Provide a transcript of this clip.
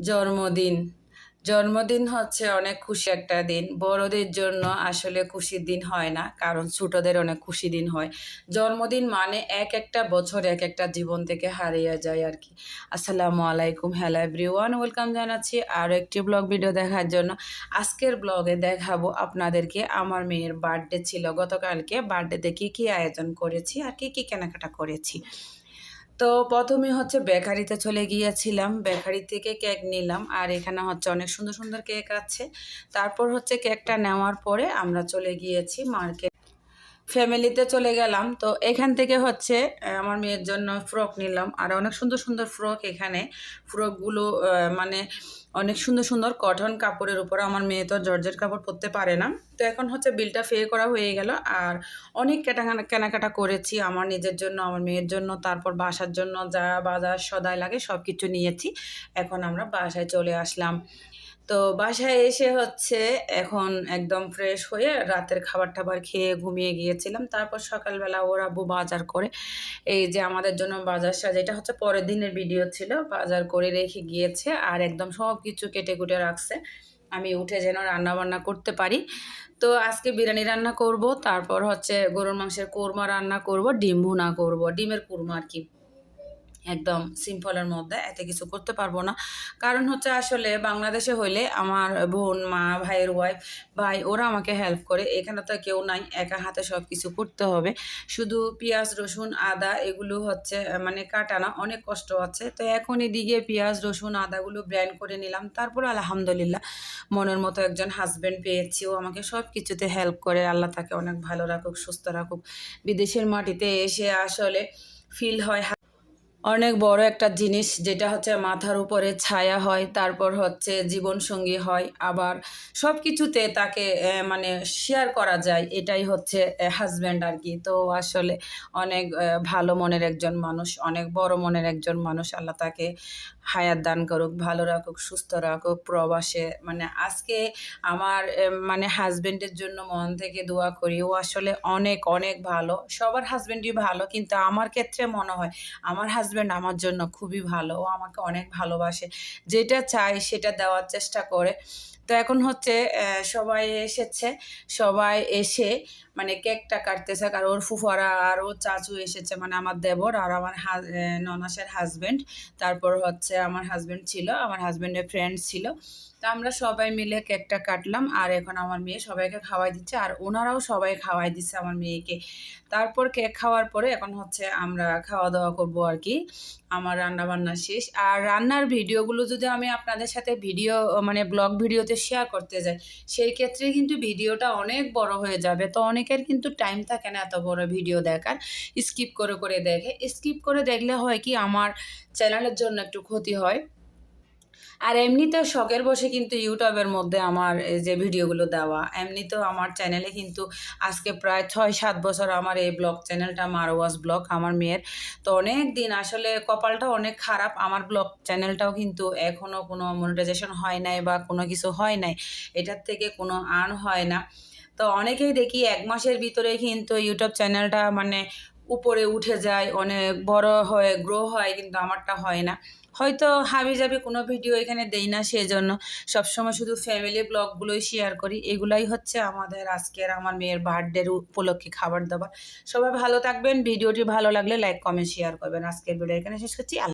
জন্মদিন জন্মদিন হচ্ছে অনেক খুশি একটা দিন। বড়দের জন্য আসলে খুশির দিন হয় না, কারণ ছোটদের অনেক খুশি দিন হয়। জন্মদিন মানে এক একটা বছর এক একটা জীবন থেকে হারিয়ে যায় আর কি। আসসালামু আলাইকুম, হ্যালো এভরিওয়ান, ওয়েলকাম জানাচ্ছি আরও একটি ব্লগ ভিডিও দেখার জন্য। আজকের ব্লগে দেখাবো আপনাদেরকে আমার মেয়ের বার্থডে ছিল গতকালকে। বার্থডেতে কী কী আয়োজন করেছি আর কী কী কেনাকাটা করেছি। তো প্রথমে হচ্ছে বেকারিতে চলে গিয়েছিলাম, বেকারি থেকে কেক নিলাম, আর এখানে হচ্ছে অনেক সুন্দর সুন্দর কেক আছে। তারপর হচ্ছে কেকটা নেওয়ার পরে আমরা চলে গিয়েছি মার্কেট, ফ্যামিলিতে চলে গেলাম। তো এখান থেকে হচ্ছে আমার মেয়ের জন্য ফ্রক নিলাম, আর অনেক সুন্দর সুন্দর ফ্রক। এখানে ফ্রকগুলো মানে অনেক সুন্দর সুন্দর কটন কাপড়ের উপর। আমার মেয়ে তো জর্জেট কাপড় পরতে পারে না। তো এখন হচ্ছে বিলটা পে করা হয়ে গেল, আর অনেক কেনাকাটা করেছি আমার নিজের জন্য, আমার মেয়ের জন্য, তারপর বাসার জন্য যা বাজার সদাই লাগে সব কিছু নিয়েছি। এখন আমরা বাসায় চলে আসলাম। তো বাসায় এসে হচ্ছে এখন একদম ফ্রেশ হয়ে রাতের খাবার টাবার খেয়ে ঘুমিয়ে গিয়েছিলাম। তারপর সকালবেলা ওর আব্বু বাজার করে, এই যে আমাদের জন্য বাজার সাজ, এটা হচ্ছে পরের দিনের ভিডিও ছিল, বাজার করে রেখে গিয়েছে আর একদম সব কিছু কেটে কুটে রাখছে আমি উঠে যেন রান্না বান্না করতে পারি। তো আজকে বিরিয়ানি রান্না করব, তারপর হচ্ছে গরুর মাংসের কোরমা রান্না করব, ডিম ভুনা করব, ডিমের কোরমা আর কি। একদম সিম্পলের মধ্যে, এতে কিছু করতে পারবো না। কারণ হচ্ছে আসলে বাংলাদেশে হইলে আমার বোন, মা, ভাইয়ের ওয়াইফ, ভাই ওরা আমাকে হেল্প করে। এখানে তো কেউ নাই, একা হাতে সব কিছু করতে হবে। শুধু পেঁয়াজ রসুন আদা এগুলো হচ্ছে মানে কাটানা অনেক কষ্ট আছে। তো এখন এদিকে পেঁয়াজ রসুন আদাগুলো ব্লেন্ড করে নিলাম। তারপর আলহামদুলিল্লাহ মনের মতো একজন হাজব্যান্ড পেয়েছি, ও আমাকে সব কিছুতে হেল্প করে। আল্লাহ তাকে অনেক ভালো রাখুক, সুস্থ রাখুক। বিদেশের মাটিতে এসে আসলে ফিল হয় অনেক বড় একটা জিনিস, যেটা হচ্ছে মাথার উপরে ছায়া হয়, তারপর হচ্ছে জীবনসঙ্গী হয়, আবার সব কিছুতে তাকে মানে শেয়ার করা যায়। এটাই হচ্ছে হাজব্যান্ড আর কি। তো আসলে অনেক ভালো মনের একজন মানুষ, অনেক বড় মনের একজন মানুষ। আল্লাহ তাকে হায়াত দান করুক, ভালো রাখুক, সুস্থ রাখুক প্রবাসে। মানে আজকে আমার মানে হাজব্যান্ডের জন্য মন থেকে দোয়া করি। ও আসলে অনেক অনেক ভালো, সবার হাজব্যান্ডই ভালো, কিন্তু আমার ক্ষেত্রে মনে হয় আমার হাজব্যান্ড আমার জন্য খুবই ভালো। ও আমাকে অনেক ভালোবাসে, যেটা চাই সেটা দেওয়ার চেষ্টা করে। তো এখন হচ্ছে সবাই এসেছে, সবাই এসে মানে কেকটা কাটতেছে, কারণ ওর ফুফারা আর ওর চাচু এসেছে, মানে আমার দেবর আর আমার ননাসের হাজব্যান্ড। তারপর হচ্ছে আমার হাজব্যান্ড ছিল, আমার হাজব্যান্ডের ফ্রেন্ড ছিল। তো আমরা সবাই মিলে কেকটা কাটলাম, আর এখন আমার মেয়ে সবাইকে খাওয়াই দিচ্ছে, আর ওনারাও সবাই খাওয়াই দিচ্ছে আমার মেয়েকে। তারপর কেক খাওয়ার পরে এখন হচ্ছে আমরা খাওয়া দাওয়া করবো আর কি। আমার রান্না বান্না শেষ, আর রান্নার ভিডিওগুলো যদি আমি আপনাদের সাথে ভিডিও মানে ব্লগ ভিডিওতে শেয়ার করতে যাই, সেই ক্ষেত্রে কিন্তু ভিডিওটা অনেক বড় হয়ে যাবে। তো অনেকের কিন্তু টাইম থাকে না এত বড় ভিডিও দেখার, স্কিপ করে করে দেখে। স্কিপ করে দেখলে হয় কি, আমার চ্যানেলের জন্য একটু ক্ষতি হয়। আর এমনিতেও শখের বসে কিন্তু ইউটিউবের মধ্যে আমার এই যে ভিডিওগুলো দেওয়া, এমনিতেও আমার চ্যানেলে কিন্তু আজকে প্রায় 6-7 বছর আমার এই ব্লগ চ্যানেলটা, মারওয়াজ ব্লগ আমার মেয়ের। তো অনেক দিন আসলে কপালটা অনেক খারাপ, আমার ব্লগ চ্যানেলটাও কিন্তু এখনও কোনো মনিটাইজেশন হয় নাই বা কোনো কিছু হয় নাই, এটার থেকে কোনো আর্ন হয় না। তো অনেকেই দেখি 1 মাসের ভিতরে কিন্তু ইউটিউব চ্যানেলটা মানে উপরে উঠে যায়, অনেক বড় হয়, গ্রো হয়, কিন্তু আমারটা হয় না। হয়তো হাবিজাবি কোনো ভিডিও এখানে দেই না, সেজন্য সবসময় শুধু ফ্যামিলি ব্লগগুলোই শেয়ার করি। এগুলাই হচ্ছে আমাদের আজকের আমার মেয়ের বার্থডের উপলক্ষে খাবার দাবার। সবাই ভালো থাকবেন, ভিডিওটি ভালো লাগলে লাইক কমেন্ট শেয়ার করবেন। আজকের ভিডিও এখানে শেষ করছি।